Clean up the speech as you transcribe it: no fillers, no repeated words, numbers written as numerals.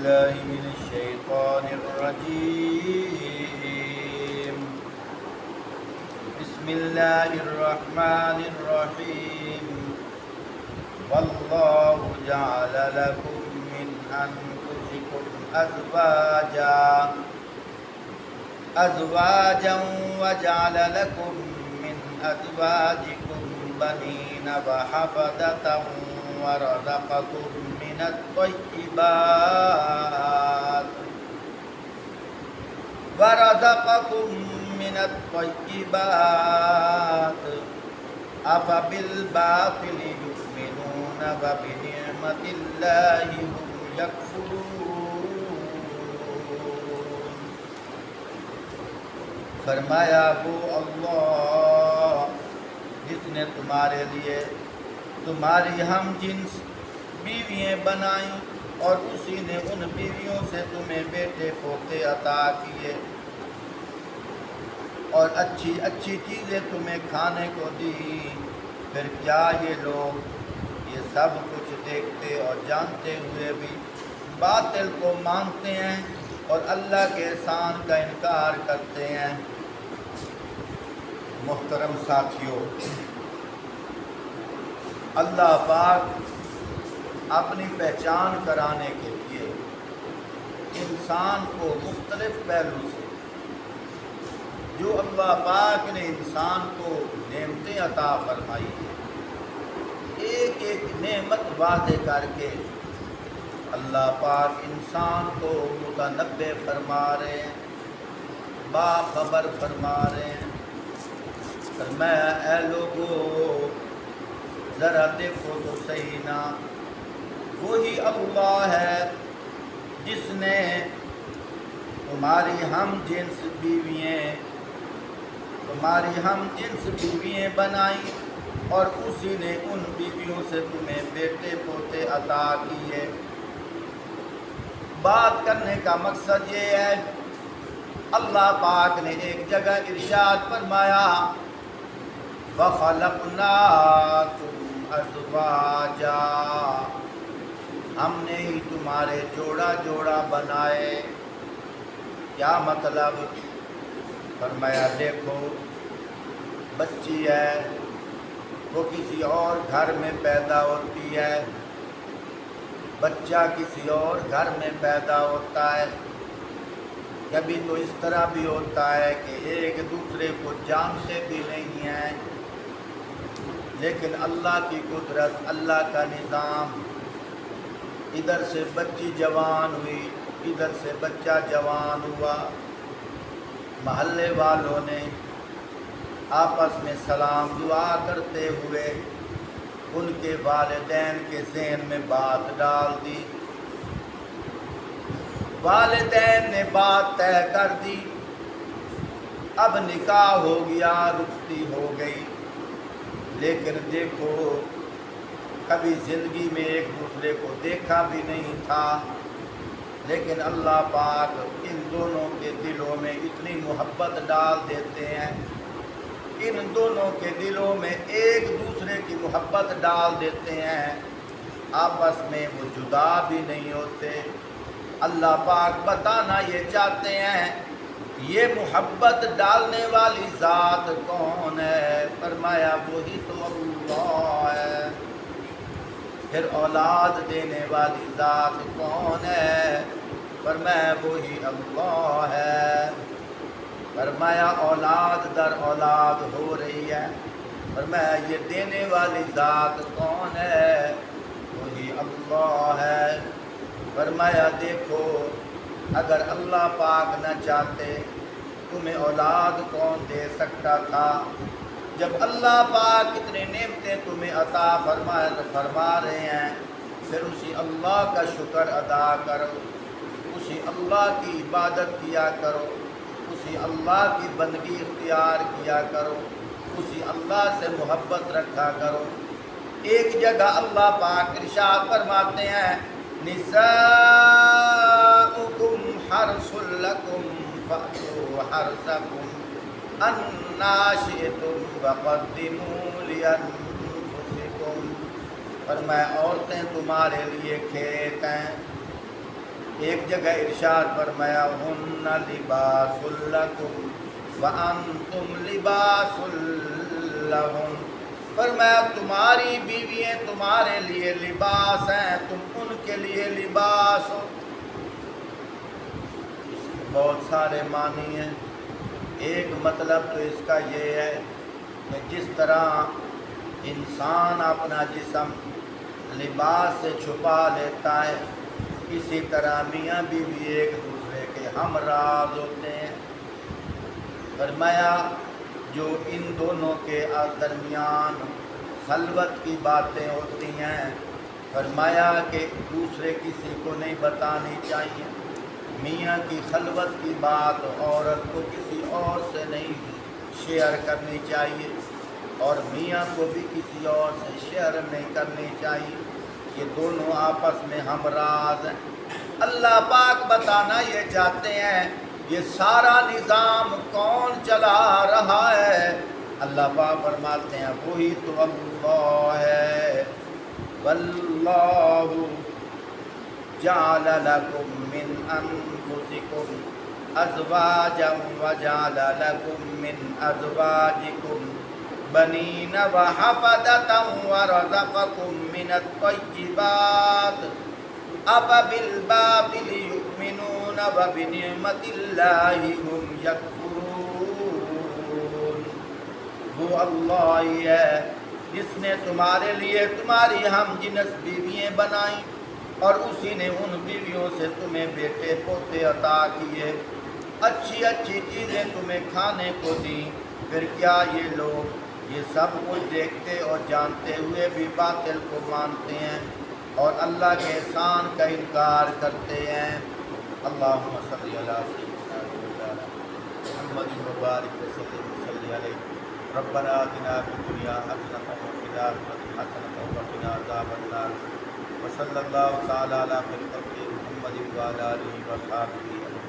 بالله من الشيطان الرجيم. بسم الله الرحمن الرحيم. والله جعل لكم من أنفسكم أزواجا وجعل لكم من أزواجكم بنين وحفدة ورزقكم من الطيبات أفبالباطل يؤمنون وبنعمة الله هم يكفرون. فرمایا وہ اللہ جس نے تمہارے لیے تمہاری ہم جنس بیویاں بنائیں اور اسی نے ان بیویوں سے تمہیں بیٹے پوتے عطا کیے اور اچھی اچھی چیزیں تمہیں کھانے کو دی. پھر کیا یہ لوگ یہ سب کچھ دیکھتے اور جانتے ہوئے بھی باطل کو مانتے ہیں اور اللہ کے احسان کا انکار کرتے ہیں؟ محترم ساتھیوں، اللہ پاک اپنی پہچان کرانے کے لیے انسان کو مختلف پہلو سے جو اللہ پاک نے انسان کو نعمتیں عطا فرمائی ہیں، ایک ایک نعمت واضح کر کے اللہ پاک انسان کو متنبع فرما رہے ہیں، باخبر فرما رہے ہیں. فرمایا اے لوگو ذرا دیکھو تو صحیح نا، وہی اللہ ہے جس نے تمہاری ہم جنس بیوییں بنائی اور اسی نے ان بیویوں سے تمہیں بیٹے پوتے عطا کیے. بات کرنے کا مقصد یہ ہے، اللہ پاک نے ایک جگہ ارشاد فرمایا وَخَلَقْنَاكُمْ أَزْوَاجًا، ہم نے ہی تمہارے جوڑا جوڑا بنائے. کیا مطلب؟ فرمایا دیکھو بچی ہے وہ کسی اور گھر میں پیدا ہوتی ہے، بچہ کسی اور گھر میں پیدا ہوتا ہے. کبھی تو اس طرح بھی ہوتا ہے کہ ایک دوسرے کو جانتے بھی نہیں ہیں، لیکن اللہ کی قدرت، اللہ کا نظام، ادھر سے بچی جوان ہوئی، ادھر سے بچہ جوان ہوا. محلے والوں نے آپس میں سلام دعا کرتے ہوئے ان کے والدین کے ذہن میں بات ڈال دی. والدین نے بات طے کر دی، اب نکاح ہو گیا، رخصتی ہو گئی. لیکن دیکھو کبھی زندگی میں ایک دوسرے کو دیکھا بھی نہیں تھا، لیکن اللہ پاک ان دونوں کے دلوں میں اتنی محبت ڈال دیتے ہیں، ان دونوں کے دلوں میں ایک دوسرے کی محبت ڈال دیتے ہیں، آپس میں وہ جدا بھی نہیں ہوتے. اللہ پاک بتانا یہ چاہتے ہیں یہ محبت ڈالنے والی ذات کون ہے؟ فرمایا وہی تو اللہ ہے. پھر اولاد دینے والی ذات کون ہے؟ فرمایا وہی اللہ ہے. فرمایا اولاد در اولاد ہو رہی ہے. فرمایا یہ دینے والی ذات کون ہے؟ وہی اللہ ہے. فرمایا دیکھو اگر اللہ پاک نہ چاہتے تمہیں اولاد کون دے سکتا تھا؟ جب اللہ پاک اتنے نعمتیں تمہیں عطا فرما رہے ہیں، پھر اسی اللہ کا شکر ادا کرو، اسی اللہ کی عبادت کیا کرو، اسی اللہ کی بندگی اختیار کیا کرو، اسی اللہ سے محبت رکھا کرو. ایک جگہ اللہ پاک ارشاد فرماتے ہیں نساؤکم حرث لکم فأتوا حرثکم انا شئتم وقدموا لانفسکم. فرمایا عورتیں تمہارے لیے کھیت ہیں، ایک جگہ ارشاد فرمایا ہن لباس لکم وانتم لباس لہن، فرمایا تمہاری بیوییں تمہارے لیے لباس ہیں، تم ان کے لیے لباس ہو۔ اس کے بہت سارے معنی ہیں۔ ایک مطلب تو اس کا یہ ہے کہ جس طرح انسان اپنا جسم لباس سے چھپا لیتا ہے، اسی طرح میاں بیوی ایک دوسرے کے ہمراز ہوتے ہیں۔ فرمایا جو ان دونوں کے درمیان خلوت کی باتیں ہوتی ہیں، فرمایا کہ دوسرے کسی کو نہیں بتانی چاہیے۔ میاں کی خلوت کی بات عورت کو کسی اور سے نہیں شیئر کرنی چاہیے، اور میاں کو بھی کسی اور سے شیئر نہیں کرنی چاہیے۔ یہ دونوں آپس میں ہمراز ہیں۔ اللہ پاک بتانا یہ چاہتے ہیں یہ سارا نظام کون چلا رہا ہے؟ اللہ پاک فرماتے ہیں وہی تو اللہ ہے۔ واللہ جعل لکم من انفسکم ازواجا وجعل لکم من ازواجکم بنین وحفدۃ ورزقکم من الطیبات افبالباطل یؤمنون وبنعمت اللہ ہم یکفرون۔ وہ اللہ ہی ہے جس نے تمہارے لیے تمہاری ہم جنس بیوییں بنائیں، اور اسی نے ان بیویوں سے تمہیں بیٹے پوتے عطا کیے، اچھی اچھی چیزیں تمہیں کھانے کو دیں۔ پھر کیا یہ لوگ یہ سب کچھ دیکھتے اور جانتے ہوئے بھی باطل کو مانتے ہیں اور اللہ کے احسان کا انکار کرتے ہیں؟ اللہم صلی علی سیدنا محمد مبارک وسلم صلی علیہ۔ ربنا آتنا فی الدنیا حسنۃ وفی الآخرۃ حسنۃ وقنا عذاب النار، وصلی اللہ تعالی علی خیر خلقہ محمد وعلی آلہ وصحبہ۔